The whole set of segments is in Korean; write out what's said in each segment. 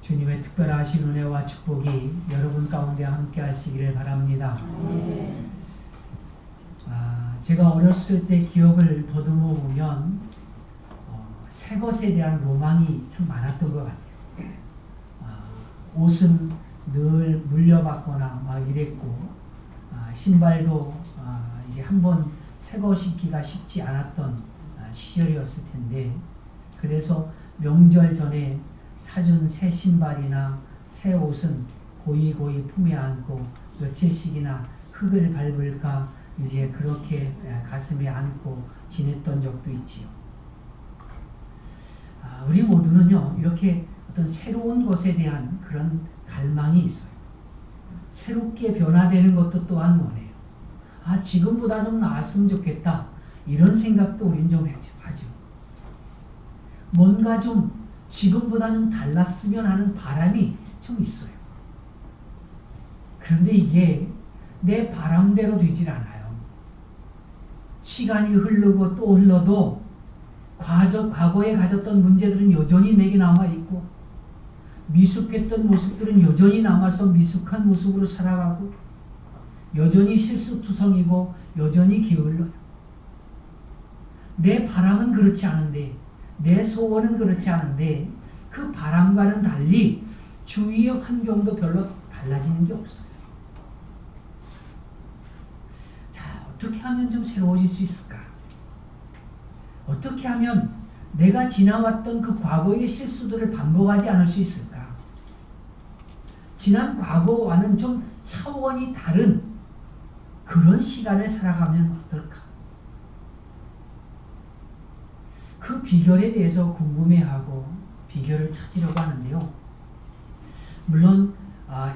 주님의 특별하신 은혜와 축복이 여러분 가운데 함께 하시기를 바랍니다. 제가 어렸을 때 기억을 더듬어 보면 새 것에 대한 로망이 참 많았던 것 같아요. 옷은 늘 물려받거나 막 이랬고, 신발도 이제 한번 새 거 신기가 쉽지 않았던 시절이었을 텐데, 그래서 명절 전에 사준 새 신발이나 새 옷은 고이고이 품에 안고 며칠씩이나 흙을 밟을까 이제 그렇게 가슴에 안고 지냈던 적도 있지요. 우리 모두는요, 이렇게 어떤 새로운 것에 대한 그런 갈망이 있어요. 새롭게 변화되는 것도 또한 원해요. 지금보다 좀 나았으면 좋겠다, 이런 생각도 우린 좀 하죠. 뭔가 좀 지금보다 좀 달랐으면 하는 바람이 좀 있어요. 그런데 이게 내 바람대로 되질 않아요. 시간이 흐르고 또 흘러도 과거에 가졌던 문제들은 여전히 내게 남아있고, 미숙했던 모습들은 여전히 남아서 미숙한 모습으로 살아가고, 여전히 실수투성이고 여전히 게을러요. 내 바람은 그렇지 않은데, 내 소원은 그렇지 않은데, 그 바람과는 달리 주위의 환경도 별로 달라지는 게 없어요. 자, 어떻게 하면 좀 새로워질 수 있을까? 어떻게 하면 내가 지나왔던 그 과거의 실수들을 반복하지 않을 수 있을까? 지난 과거와는 좀 차원이 다른 그런 시간을 살아가면 어떨까? 그 비결에 대해서 궁금해하고 비결을 찾으려고 하는데요. 물론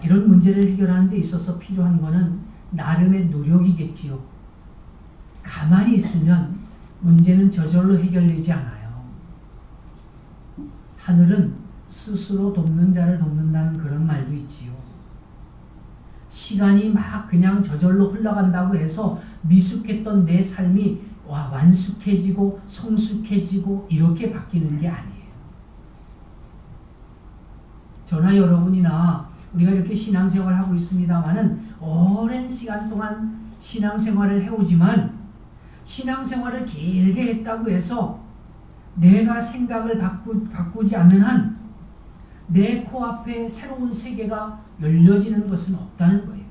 이런 문제를 해결하는 데 있어서 필요한 것은 나름의 노력이겠지요. 가만히 있으면 문제는 저절로 해결되지 않아요. 하늘은 스스로 돕는 자를 돕는다는 그런 말도 있지요. 시간이 막 그냥 저절로 흘러간다고 해서 미숙했던 내 삶이 완숙해지고 성숙해지고 이렇게 바뀌는 게 아니에요. 저나 여러분이나 우리가 이렇게 신앙생활을 하고 있습니다마는 오랜 시간 동안 신앙생활을 해오지만, 신앙생활을 길게 했다고 해서 내가 생각을 바꾸지 않는 한 내 코앞에 새로운 세계가 열려지는 것은 없다는 거예요.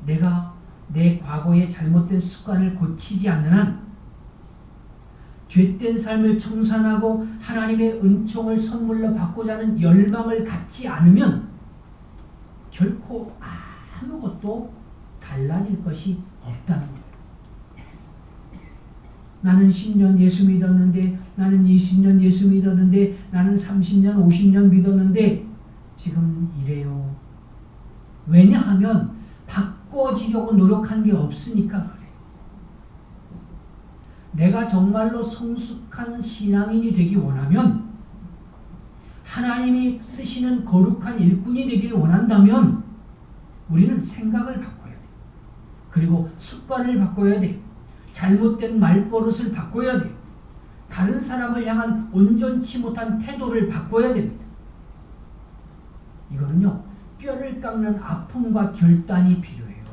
내가 내 과거의 잘못된 습관을 고치지 않는 한, 죄된 삶을 청산하고 하나님의 은총을 선물로 받고자 하는 열망을 갖지 않으면 결코 아무것도 달라질 것이 없다는 거예요. 나는 10년 예수 믿었는데, 나는 20년 예수 믿었는데, 나는 30년 50년 믿었는데 지금 이래요. 왜냐하면 바꿔지려고 노력한 게 없으니까 그래요. 내가 정말로 성숙한 신앙인이 되기 원하면, 하나님이 쓰시는 거룩한 일꾼이 되기를 원한다면 우리는 생각을 바꿔야 돼요. 그리고 습관을 바꿔야 돼요. 잘못된 말버릇을 바꿔야 돼요. 다른 사람을 향한 온전치 못한 태도를 바꿔야 됩니다. 이거는요, 뼈를 깎는 아픔과 결단이 필요해요.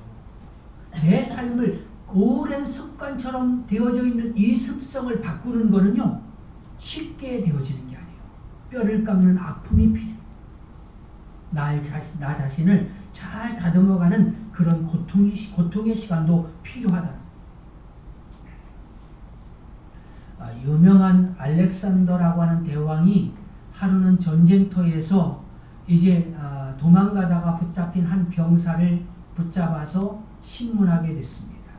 내 삶을 오랜 습관처럼 되어져 있는 이 습성을 바꾸는 거는요, 쉽게 되어지는 게 아니에요. 뼈를 깎는 아픔이 필요해요. 나 자신을 잘 다듬어가는 그런 고통의 시간도 필요하다. 유명한 알렉산더라고 하는 대왕이 하루는 전쟁터에서 이제 도망가다가 붙잡힌 한 병사를 붙잡아서 신문하게 됐습니다.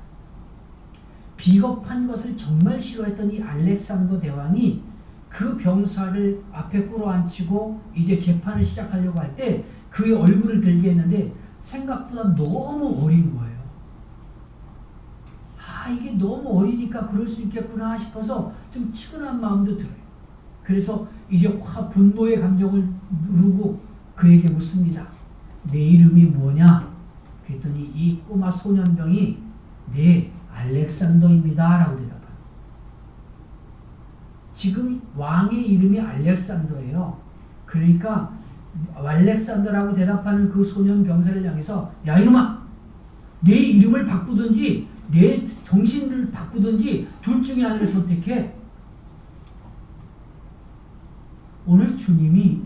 비겁한 것을 정말 싫어했던 이 알렉산더 대왕이 그 병사를 앞에 끌어안치고 이제 재판을 시작하려고 할 때 그의 얼굴을 들게 했는데 생각보다 너무 어린 거예요. 이게 너무 어리니까 그럴 수 있겠구나 싶어서 좀 측은한 마음도 들어요. 그래서 이제 분노의 감정을 누르고 그에게 묻습니다. 내 이름이 뭐냐? 그랬더니 이 꼬마 소년병이 네, 알렉산더입니다 라고 대답합니다. 지금 왕의 이름이 알렉산더예요. 그러니까 알렉산더라고 대답하는 그 소년 병사를 향해서 야 이놈아, 내 이름을 바꾸든지 내 정신을 바꾸든지 둘 중에 하나를 선택해. 오늘 주님이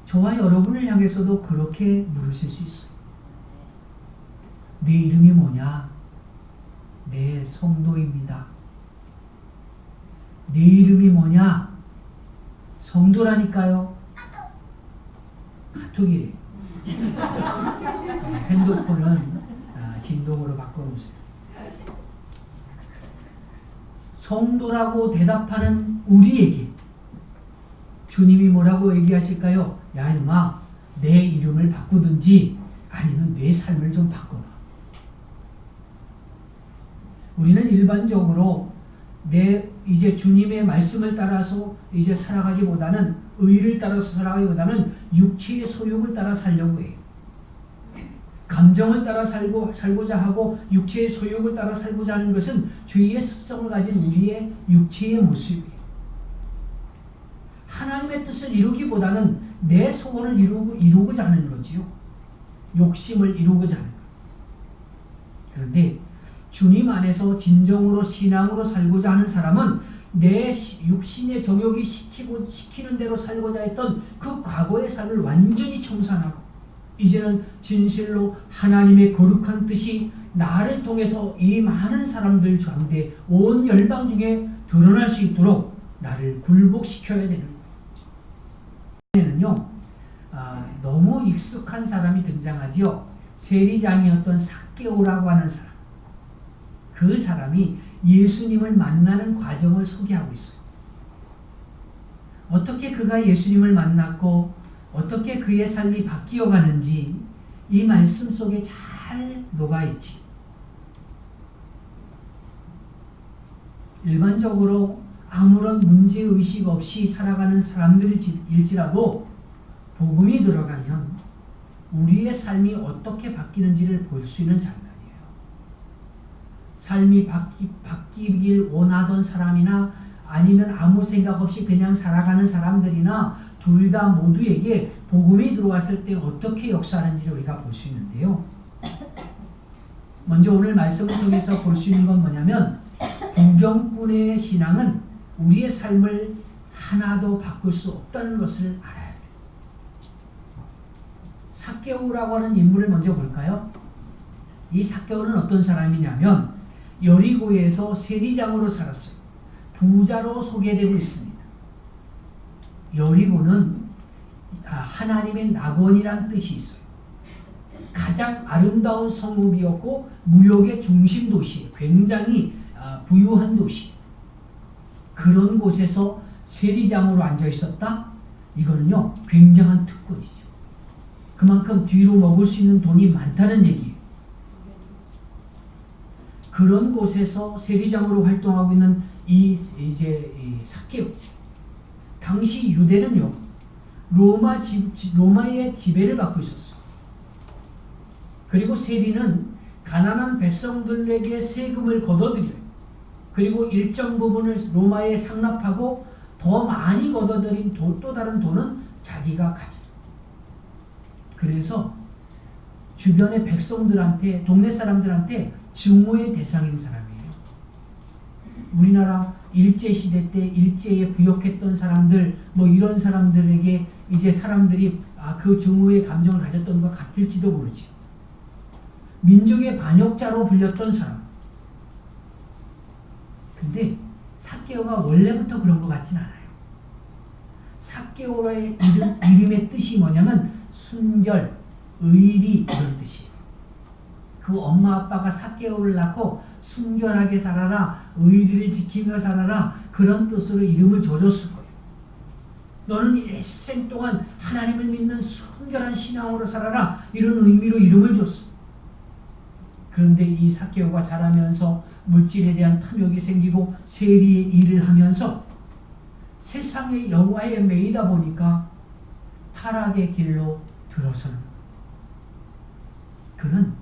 저와 여러분을 향해서도 그렇게 물으실 수 있어요. 내 이름이 뭐냐? 내 성도입니다. 내 이름이 뭐냐? 성도라니까요. 카톡이래. 핸드폰은 진동으로 바꿔놓으세요. 성도라고 대답하는 우리에게 주님이 뭐라고 얘기하실까요? 야 이놈아, 내 이름을 바꾸든지 아니면 내 삶을 좀 바꿔봐. 우리는 일반적으로 이제 주님의 말씀을 따라서 이제 살아가기보다는, 의를 따라서 살아가기보다는 육체의 소욕을 따라 살려고 해요. 감정을 따라 살고자 하고 육체의 소욕을 따라 살고자 하는 것은 죄의 습성을 가진 우리의 육체의 모습이에요. 하나님의 뜻을 이루기보다는 내 소원을 이루고자 하는 거지요. 욕심을 이루고자 하는 거예요. 그런데 주님 안에서 진정으로 신앙으로 살고자 하는 사람은 내 육신의 정욕이 시키는 대로 살고자 했던 그 과거의 삶을 완전히 청산하고 이제는 진실로 하나님의 거룩한 뜻이 나를 통해서 이 많은 사람들 가운데 온 열방 중에 드러날 수 있도록 나를 굴복시켜야 되는 거예요. 너무 익숙한 사람이 등장하지요. 세리장이었던 삭개오라고 하는 사람. 그 사람이 예수님을 만나는 과정을 소개하고 있어요. 어떻게 그가 예수님을 만났고 어떻게 그의 삶이 바뀌어 가는지 이 말씀 속에 잘 녹아있지. 일반적으로 아무런 문제의식 없이 살아가는 사람들일지라도 복음이 들어가면 우리의 삶이 어떻게 바뀌는지를 볼 수 있는 장면이에요. 삶이 바뀌길 원하던 사람이나 아니면 아무 생각 없이 그냥 살아가는 사람들이나 둘 다 모두에게 복음이 들어왔을 때 어떻게 역사하는지를 우리가 볼 수 있는데요. 먼저 오늘 말씀을 통해서 볼 수 있는 건 뭐냐면 구경꾼의 신앙은 우리의 삶을 하나도 바꿀 수 없다는 것을 알아야 돼요. 삭개오라고 하는 인물을 먼저 볼까요? 이 삭개오는 어떤 사람이냐면 여리고에서 세리장으로 살았어요. 부자로 소개되고 있습니다. 여리고는 하나님의 낙원이란 뜻이 있어요. 가장 아름다운 성읍이었고 무역의 중심 도시, 굉장히 부유한 도시. 그런 곳에서 세리장으로 앉아 있었다? 이거는요 굉장한 특권이죠. 그만큼 뒤로 먹을 수 있는 돈이 많다는 얘기예요. 그런 곳에서 세리장으로 활동하고 있는 이 삭개오. 당시 유대는요 로마의 지배를 받고 있었어요. 그리고 세리는 가난한 백성들에게 세금을 걷어들여요. 그리고 일정 부분을 로마에 상납하고 더 많이 걷어들인 또 다른 돈은 자기가 가져요. 그래서 주변의 백성들한테, 동네 사람들한테 증오의 대상인 사람이에요. 우리나라 일제시대 때 일제에 부역했던 사람들, 이런 사람들에게 이제 사람들이 그 증오의 감정을 가졌던 것 같을지도 모르죠. 민족의 반역자로 불렸던 사람. 근데 삭개오가 원래부터 그런 것 같진 않아요. 삭개오의 이름의 뜻이 뭐냐면 순결, 의리 이런 뜻이에요. 그 엄마 아빠가 삭개오를 낳고 순결하게 살아라, 의리를 지키며 살아라 그런 뜻으로 이름을 줘줬을 거예요. 너는 일생 동안 하나님을 믿는 순결한 신앙으로 살아라 이런 의미로 이름을 줬어. 그런데 이 삭개오가 자라면서 물질에 대한 탐욕이 생기고 세리의 일을 하면서 세상의 영화에 매이다 보니까 타락의 길로 들어서는 거예요. 그는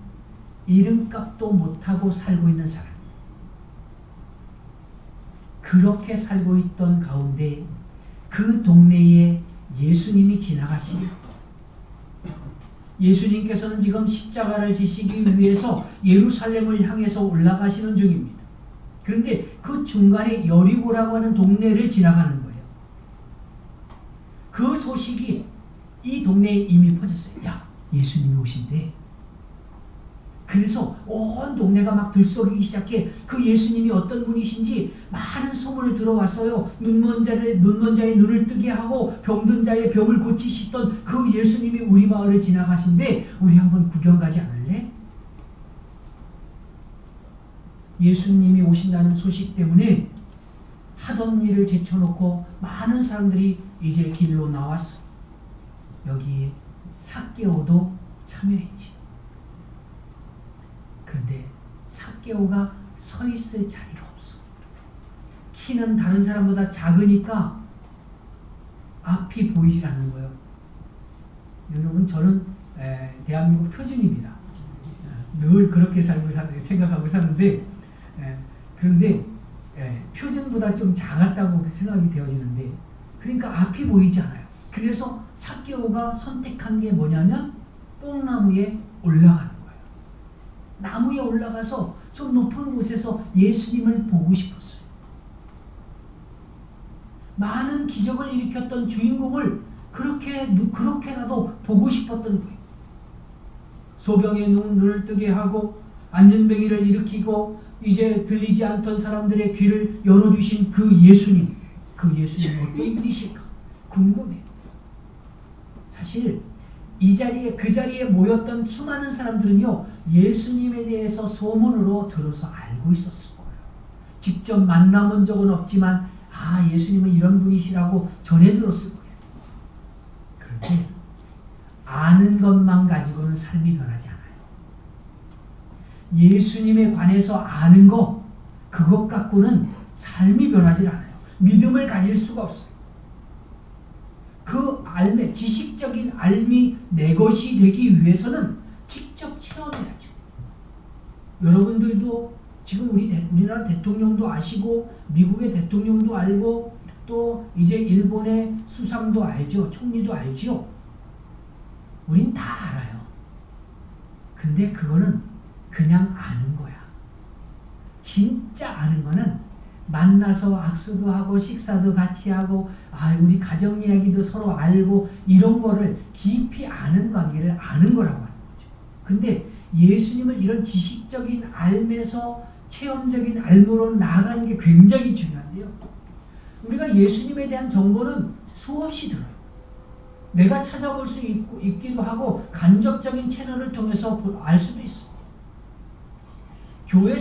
이름값도 못하고 살고 있는 사람. 그렇게 살고 있던 가운데 그 동네에 예수님이 지나가시려. 예수님께서는 지금 십자가를 지시기 위해서 예루살렘을 향해서 올라가시는 중입니다. 그런데 그 중간에 여리고라고 하는 동네를 지나가는 거예요. 그 소식이 이 동네에 이미 퍼졌어요. 야, 예수님이 오신대. 그래서 온 동네가 막 들썩이기 시작해. 그 예수님이 어떤 분이신지 많은 소문을 들어왔어요. 눈먼 자의 눈을 뜨게 하고 병든 자의 병을 고치시던 그 예수님이 우리 마을을 지나가신데 우리 한번 구경 가지 않을래? 예수님이 오신다는 소식 때문에 하던 일을 제쳐놓고 많은 사람들이 이제 길로 나왔어. 여기에 삭개오도 참여했지. 그런데 삭개오가 서 있을 자리가 없어. 키는 다른 사람보다 작으니까 앞이 보이질 않는 거예요. 여러분, 저는 대한민국 표준입니다. 늘 그렇게 생각하고 사는데, 그런데 표준보다 좀 작았다고 생각이 되어지는데, 그러니까 앞이 보이지 않아요. 그래서 삭개오가 선택한 게 뭐냐면 뽕나무에 올라가는 거예요. 나무에 올라가서 좀 높은 곳에서 예수님을 보고 싶었어요. 많은 기적을 일으켰던 주인공을 그렇게라도 보고 싶었던 거예요. 소경의 눈을 뜨게 하고 안전뱅이를 일으키고 이제 들리지 않던 사람들의 귀를 열어주신 그 예수님, 그 예수님은 어떤 분이실까 궁금해요. 사실 그 자리에 모였던 수많은 사람들은요, 예수님에 대해서 소문으로 들어서 알고 있었을 거예요. 직접 만나본 적은 없지만 예수님은 이런 분이시라고 전해 들었을 거예요. 그런데 아는 것만 가지고는 삶이 변하지 않아요. 예수님에 관해서 아는 것, 그것 갖고는 삶이 변하지 않아요. 믿음을 가질 수가 없어요. 그 지식적인 알미 내 것이 되기 위해서는 직접 체험해야죠. 여러분들도 지금 우리나라 대통령도 아시고 미국의 대통령도 알고 또 이제 일본의 수상도 알죠. 총리도 알죠. 우린 다 알아요. 근데 그거는 그냥 아는 거야. 진짜 아는 거는 만나서 악수도 하고 식사도 같이 하고 우리 가정 이야기도 서로 알고 이런 거를 깊이 아는 관계를 아는 거라고 하는 거죠. 근데 예수님을 이런 지식적인 알면서 체험적인 알므로 나아가는 게 굉장히 중요한데요. 우리가 예수님에 대한 정보는 수없이 들어요. 내가 찾아볼 수 있기도 하고 간접적인 채널을 통해서 알 수도 있어. 교회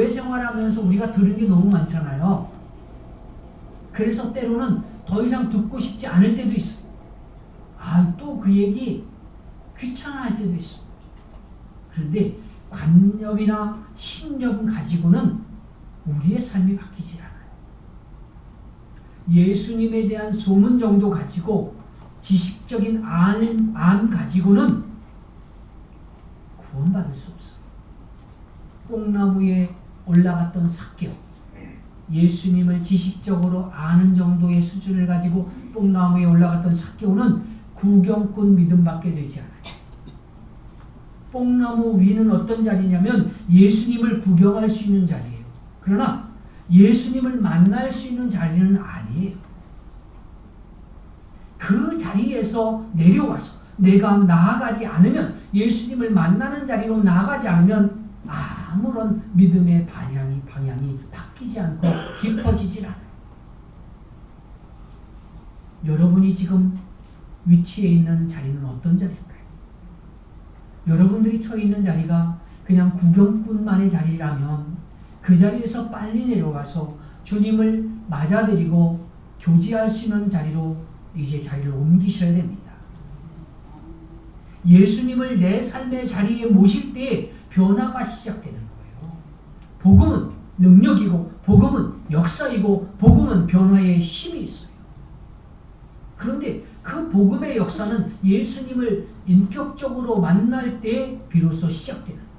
생활하면서 우리가 들은 게 너무 많잖아요. 그래서 때로는 더 이상 듣고 싶지 않을 때도 있어. 또 그 얘기 귀찮아할 때도 있어. 그런데 관념이나 신념 가지고는 우리의 삶이 바뀌질 않아요. 예수님에 대한 소문 정도 가지고 지식적인 안 가지고는 구원받을 수 없어요. 뽕나무에 올라갔던 삭개오, 예수님을 지식적으로 아는 정도의 수준을 가지고 뽕나무에 올라갔던 삭개오는 구경꾼 믿음밖에 되지 않아요. 뽕나무 위는 어떤 자리냐면 예수님을 구경할 수 있는 자리예요. 그러나 예수님을 만날 수 있는 자리는 아니에요. 그 자리에서 내려와서 내가 나아가지 않으면, 예수님을 만나는 자리로 나아가지 않으면 아무런 믿음의 방향이 바뀌지 않고 깊어지질 않아요. 여러분이 지금 위치해 있는 자리는 어떤 자리일까요? 여러분들이 처해 있는 자리가 그냥 구경꾼만의 자리라면 그 자리에서 빨리 내려가서 주님을 맞아들이고 교제할 수 있는 자리로 이제 자리를 옮기셔야 됩니다. 예수님을 내 삶의 자리에 모실 때 변화가 시작되는 거예요. 복음은 능력이고 복음은 역사이고 복음은 변화의 힘이 있어요. 그런데 그 복음의 역사는 예수님을 인격적으로 만날 때 비로소 시작되는 거예요.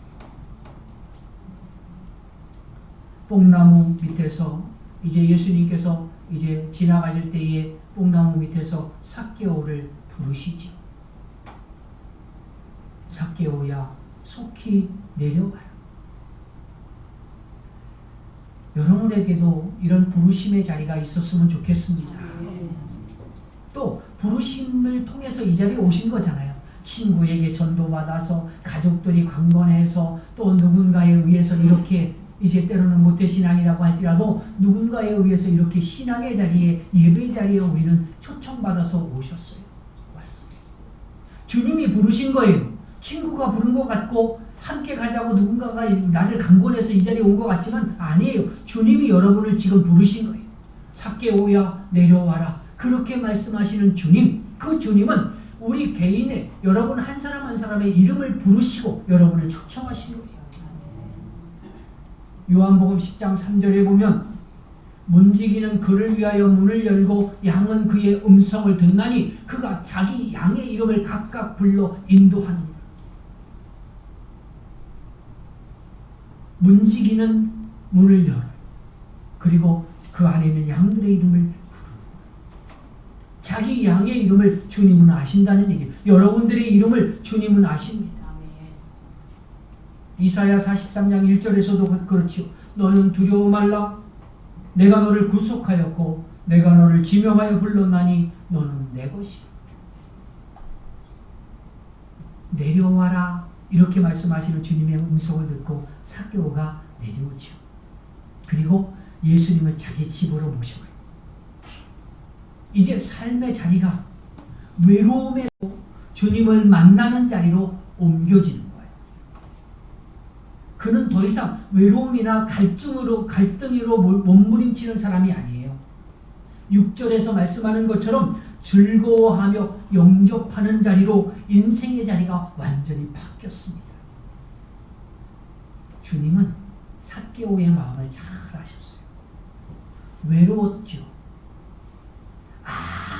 뽕나무 밑에서 이제 예수님께서 이제 지나가실 때에 뽕나무 밑에서 삭개오를 부르시죠. 삭개오야 속히 내려와라. 여러분에게도 이런 부르심의 자리가 있었으면 좋겠습니다. 또 부르심을 통해서 이 자리에 오신 거잖아요. 친구에게 전도받아서 가족들이 강권해서 또 누군가에 의해서 이렇게 이제 때로는 모태신앙이라고 할지라도 누군가에 의해서 이렇게 신앙의 자리에 예배 자리에 우리는 초청받아서 오셨어요. 왔습니다. 주님이 부르신 거예요. 친구가 부른 것 같고 함께 가자고 누군가가 나를 강권해서 이 자리에 온 것 같지만 아니에요. 주님이 여러분을 지금 부르신 거예요. 삭개오야 내려와라. 그렇게 말씀하시는 주님, 그 주님은 우리 개인의 여러분 한 사람 한 사람의 이름을 부르시고 여러분을 초청하신 거예요. 요한복음 10장 3절에 보면 문지기는 그를 위하여 문을 열고 양은 그의 음성을 듣나니 그가 자기 양의 이름을 각각 불러 인도하느니라. 문지기는 문을 열어요. 그리고 그 안에 있는 양들의 이름을 부르는 자기 양의 이름을 주님은 아신다는 얘기예요. 여러분들의 이름을 주님은 아십니다. 이사야 43장 1절에서도 그렇죠. 너는 두려워 말라. 내가 너를 구속하였고 내가 너를 지명하여 불렀나니 너는 내 것이야. 내려와라. 이렇게 말씀하시는 주님의 음성을 듣고 삭개오가 내려오죠. 그리고 예수님을 자기 집으로 모셔요. 이제 삶의 자리가 외로움에서 주님을 만나는 자리로 옮겨지는 거예요. 그는 더 이상 외로움이나 갈등으로 몸부림치는 사람이 아니에요. 6절에서 말씀하는 것처럼 즐거워하며 영접하는 자리로 인생의 자리가 완전히 바뀌었습니다. 주님은 삭개오의 마음을 잘 아셨어요. 외로웠죠.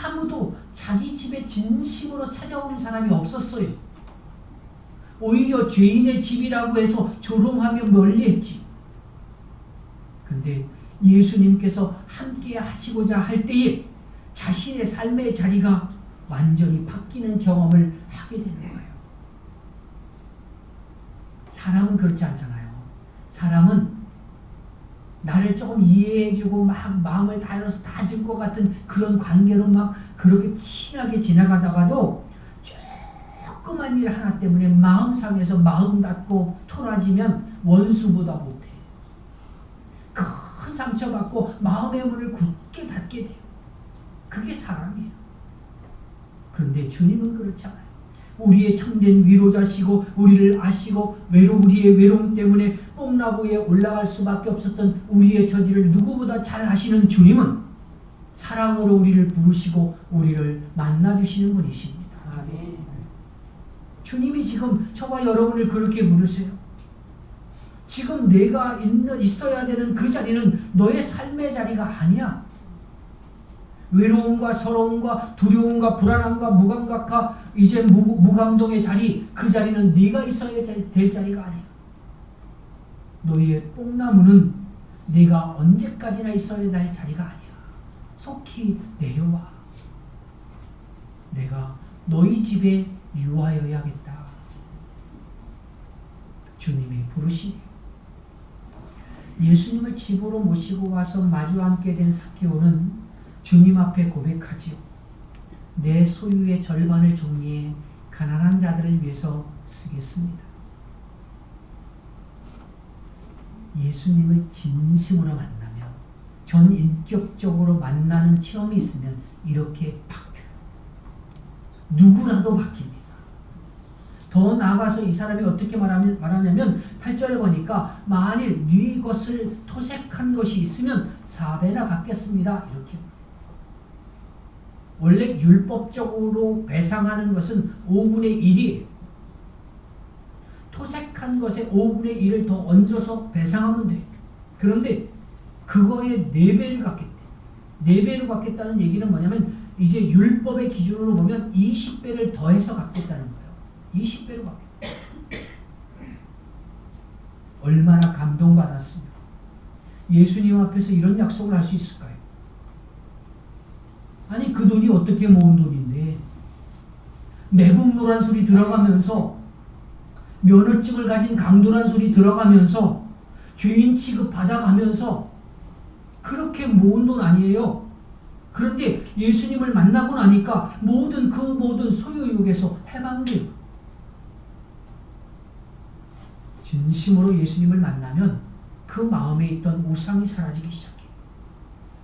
아무도 자기 집에 진심으로 찾아오는 사람이 없었어요. 오히려 죄인의 집이라고 해서 조롱하며 멀리했지. 그런데 예수님께서 함께 하시고자 할 때에 자신의 삶의 자리가 완전히 바뀌는 경험을 하게 되는 거예요. 사람은 그렇지 않잖아요. 사람은 나를 조금 이해해주고 막 마음을 다해서 다 줄 것 같은 그런 관계로 막 그렇게 친하게 지나가다가도 조그만 일 하나 때문에 마음상에서 마음 닫고 토라지면 원수보다 못해. 큰 상처받고 마음의 문을 굳게 닫게 돼요. 그게 사람이에요. 그런데 주님은 그렇지 않아요. 우리의 참된 위로자시고 우리를 아시고 우리의 외로움 때문에 뽕나무에 올라갈 수밖에 없었던 우리의 처지를 누구보다 잘 아시는 주님은 사랑으로 우리를 부르시고 우리를 만나주시는 분이십니다. 아멘. 주님이 지금 저와 여러분을 그렇게 부르세요. 지금 내가 있어야 되는 그 자리는 너의 삶의 자리가 아니야. 외로움과 서러움과 두려움과 불안함과 무감각과 이제 무감동의 자리, 그 자리는 네가 있어야 될 자리가 아니야. 너희의 뽕나무는 네가 언제까지나 있어야 될 자리가 아니야. 속히 내려와. 내가 너희 집에 유하여야겠다. 주님이 부르시니 예수님을 집으로 모시고 와서 마주 앉게 된 삭개오는 주님 앞에 고백하지요. 내 소유의 절반을 정리해 가난한 자들을 위해서 쓰겠습니다. 예수님을 진심으로 만나면, 전인격적으로 만나는 체험이 있으면 이렇게 바뀌어요. 누구라도 바뀝니다. 더 나아가서 이 사람이 어떻게 말하냐면 8절에 보니까 만일 네 것을 토색한 것이 있으면 4배나 갚겠습니다. 이렇게. 원래 율법적으로 배상하는 것은 5분의 1이에요. 토색한 것에 5분의 1을 더 얹어서 배상하면 돼요. 그런데 그거에 4배를 갚겠대. 4배로 갚겠다는 얘기는 뭐냐면 이제 율법의 기준으로 보면 20배를 더해서 갚겠다는 거예요. 20배로 갚겠다. 얼마나 감동받았습니까? 예수님 앞에서 이런 약속을 할 수 있을까요? 아니 그 돈이 어떻게 모은 돈인데 매국노란 소리 들어가면서 면허증을 가진 강도란 소리 들어가면서 죄인 취급 받아가면서 그렇게 모은 돈 아니에요. 그런데 예수님을 만나고 나니까 모든 소유욕에서 해방돼요. 진심으로 예수님을 만나면 그 마음에 있던 우상이 사라지기 시작해요.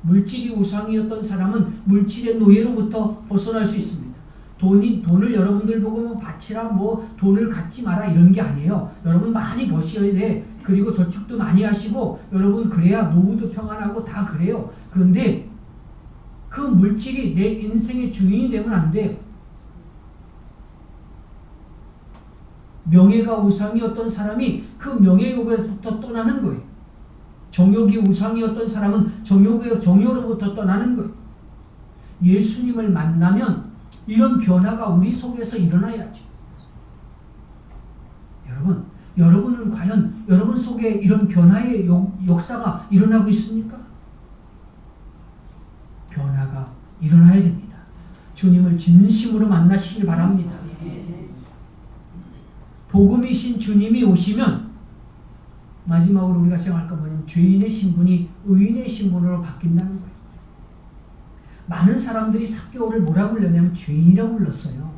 물질이 우상이었던 사람은 물질의 노예로부터 벗어날 수 있습니다. 돈을 여러분들 보고 뭐 바치라, 돈을 갖지 마라 이런 게 아니에요. 여러분 많이 버셔야 돼. 그리고 저축도 많이 하시고 여러분 그래야 노후도 평안하고 다 그래요. 그런데 그 물질이 내 인생의 주인이 되면 안 돼요. 명예가 우상이었던 사람이 그 명예욕에서부터 떠나는 거예요. 정욕이 우상이었던 사람은 정욕으로부터 떠나는 거예요. 예수님을 만나면 이런 변화가 우리 속에서 일어나야죠. 여러분은 과연 여러분 속에 이런 변화의 역사가 일어나고 있습니까? 변화가 일어나야 됩니다. 주님을 진심으로 만나시길 바랍니다. 복음이신 주님이 오시면 마지막으로 우리가 생각할 건 뭐냐면 죄인의 신분이 의인의 신분으로 바뀐다는 거예요. 많은 사람들이 삭개오를 뭐라고 불렀냐면 죄인이라고 불렀어요.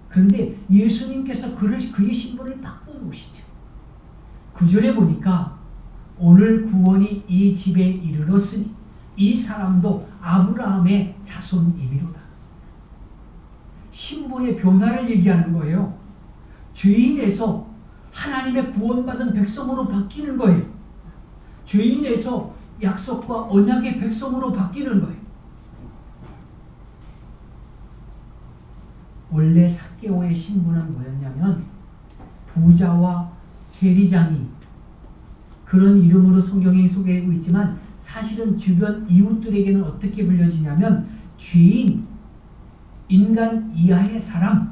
그런데 예수님께서 그의 신분을 바꿔놓으시죠. 9절에 보니까 오늘 구원이 이 집에 이르렀으니 이 사람도 아브라함의 자손이미로다. 신분의 변화를 얘기하는 거예요. 죄인에서 하나님의 구원받은 백성으로 바뀌는 거예요. 죄인에서 약속과 언약의 백성으로 바뀌는 거예요. 원래 삭개오의 신분은 뭐였냐면 부자와 세리장이 그런 이름으로 성경에 소개하고 있지만 사실은 주변 이웃들에게는 어떻게 불려지냐면 죄인, 인간 이하의 사람,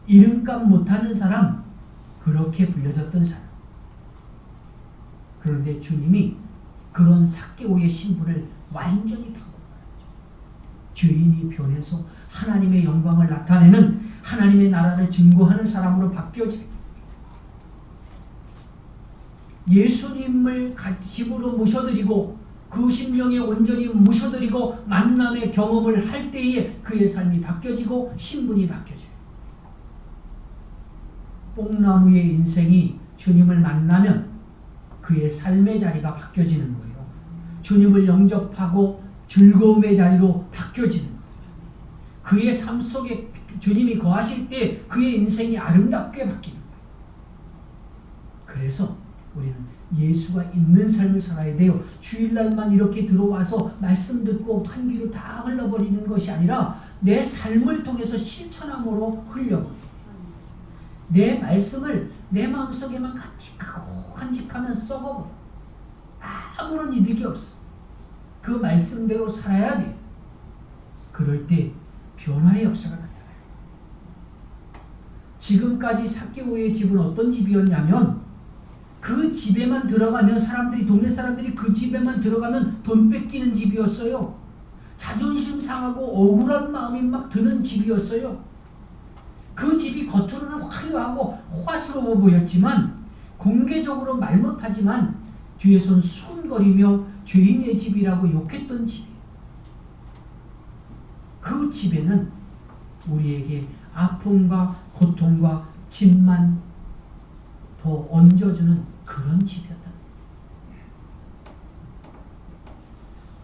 이름값 못하는 사람, 그렇게 불려졌던 사람. 그런데 주님이 그런 삭개오의 신분을 완전히 바꿔 죄인이 변해서 하나님의 영광을 나타내는 하나님의 나라를 증거하는 사람으로 바뀌어집니다. 예수님을 집으로 모셔드리고 그 심령에 온전히 모셔드리고 만남의 경험을 할 때에 그의 삶이 바뀌어지고 신분이 바뀌어져요. 뽕나무의 인생이 주님을 만나면 그의 삶의 자리가 바뀌어지는 거예요. 주님을 영접하고 즐거움의 자리로 바뀌어지는 거예요. 그의 삶 속에 주님이 거하실 때 그의 인생이 아름답게 바뀌는 거예요. 그래서 우리는 예수가 있는 삶을 살아야 돼요. 주일날만 이렇게 들어와서 말씀 듣고 한 귀로 다 흘러버리는 것이 아니라 내 삶을 통해서 실천함으로 흘려버려요. 내 말씀을 내 마음속에만 간직하면 썩어버려. 아무런 이득이 없어. 그 말씀대로 살아야 돼. 그럴 때 변화의 역사가 나타나요. 지금까지 삭개오의 집은 어떤 집이었냐면 그 집에만 들어가면 동네 사람들이 그 집에만 들어가면 돈 뺏기는 집이었어요. 자존심 상하고 억울한 마음이 막 드는 집이었어요. 그 집이 겉으로는 화려하고 호화스러워 보였지만 공개적으로 말 못하지만 뒤에선 수군거리며 죄인의 집이라고 욕했던 집이에요. 그 집에는 우리에게 아픔과 고통과 짐만 더 얹어주는 그런 집이었다.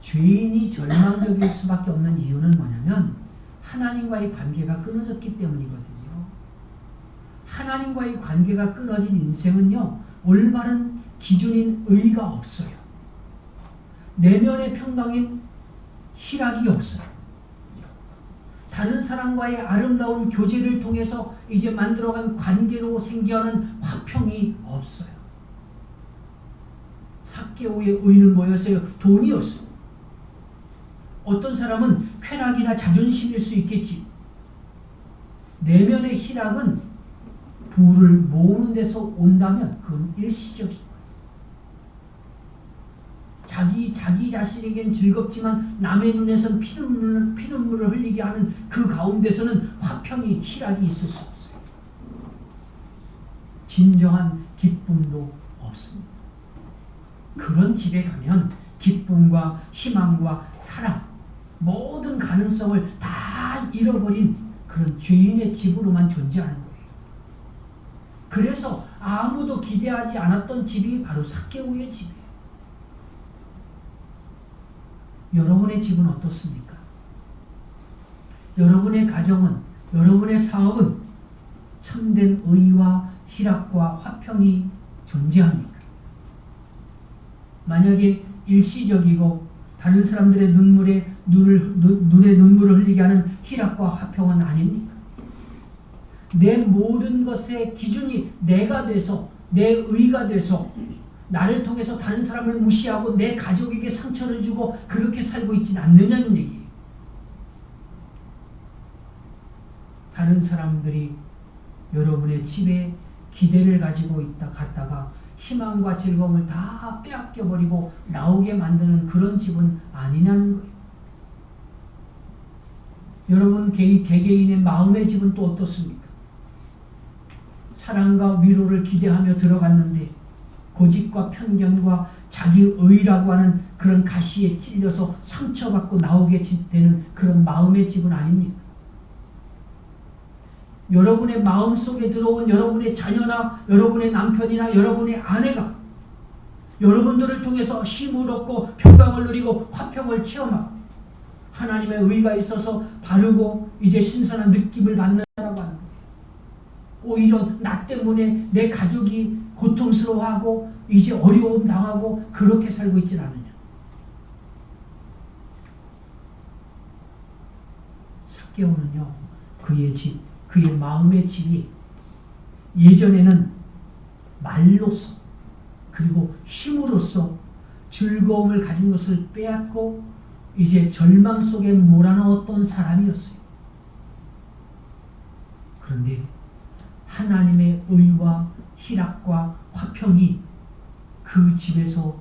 죄인이 절망적일 수밖에 없는 이유는 뭐냐면 하나님과의 관계가 끊어졌기 때문이거든요. 하나님과의 관계가 끊어진 인생은요, 올바른 기준인 의가 없어요. 내면의 평강인 희락이 없어요. 다른 사람과의 아름다운 교제를 통해서 이제 만들어간 관계로 생겨나는 화평이 없어요. 삭개오의 의는 뭐였어요? 돈이었어요. 어떤 사람은 쾌락이나 자존심일 수 있겠지. 내면의 희락은 부를 모으는 데서 온다면 그건 일시적인 거예요. 자기 자신에겐 즐겁지만 남의 눈에선 피눈물을 흘리게 하는 그 가운데서는 화평이 희락이 있을 수 없어요. 진정한 기쁨도 없습니다. 그런 집에 가면 기쁨과 희망과 사랑, 모든 가능성을 다 잃어버린 그런 죄인의 집으로만 존재하는 거예요. 그래서 아무도 기대하지 않았던 집이 바로 삭개오의 집이에요. 여러분의 집은 어떻습니까? 여러분의 가정은, 여러분의 사업은 참된 의와 희락과 화평이 존재합니까? 만약에 일시적이고 다른 사람들의 눈에 눈물을 흘리게 하는 희락과 화평은 아닙니까? 내 모든 것의 기준이 내가 돼서, 내 의가 돼서 나를 통해서 다른 사람을 무시하고 내 가족에게 상처를 주고 그렇게 살고 있지는 않느냐는 얘기예요. 다른 사람들이 여러분의 집에 기대를 가지고 갔다가 희망과 즐거움을 다 빼앗겨버리고 나오게 만드는 그런 집은 아니냐는 거예요. 여러분 개개인의 마음의 집은 또 어떻습니까? 사랑과 위로를 기대하며 들어갔는데 고집과 편견과 자기 의라고 하는 그런 가시에 찔려서 상처받고 나오게 되는 그런 마음의 집은 아닙니까? 여러분의 마음속에 들어온 여러분의 자녀나 여러분의 남편이나 여러분의 아내가 여러분들을 통해서 쉼을 얻고 평강을 누리고 화평을 체험하고 하나님의 의가 있어서 바르고 이제 신선한 느낌을 받는다라고 하는 거예요. 오히려 나 때문에 내 가족이 고통스러워하고 이제 어려움 당하고 그렇게 살고 있진 않느냐. 삭개오는요, 그의 집, 그의 마음의 집이 예전에는 말로써 그리고 힘으로써 즐거움을 가진 것을 빼앗고 이제 절망 속에 몰아넣었던 사람이었어요. 그런데 하나님의 의와 희락과 화평이 그 집에서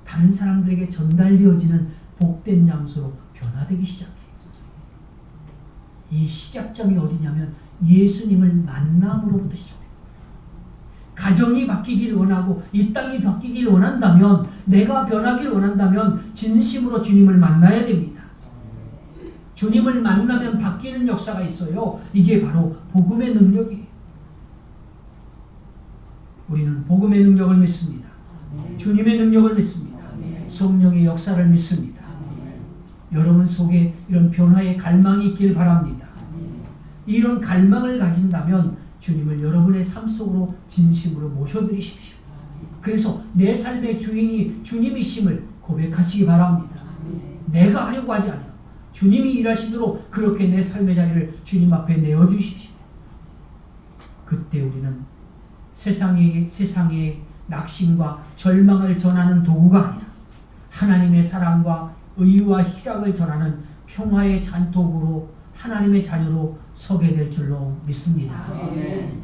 다른 사람들에게 전달되어지는 복된 장소로 변화되기 시작해요. 이 시작점이 어디냐면 예수님을 만남으로부터 시작해요. 가정이 바뀌길 원하고 이 땅이 바뀌길 원한다면, 내가 변하길 원한다면 진심으로 주님을 만나야 됩니다. 주님을 만나면 바뀌는 역사가 있어요. 이게 바로 복음의 능력이에요. 우리는 복음의 능력을 믿습니다. 주님의 능력을 믿습니다. 성령의 역사를 믿습니다. 여러분 속에 이런 변화의 갈망이 있길 바랍니다. 이런 갈망을 가진다면 주님을 여러분의 삶 속으로 진심으로 모셔드리십시오. 그래서 내 삶의 주인이 주님이심을 고백하시기 바랍니다. 내가 하려고 하지 않아요. 주님이 일하시도록 그렇게 내 삶의 자리를 주님 앞에 내어주십시오. 그때 우리는 세상의 낙심과 절망을 전하는 도구가 아니라 하나님의 사랑과 의와 희락을 전하는 평화의 잔독으로 하나님의 자녀로 서게 될 줄로 믿습니다. 아멘.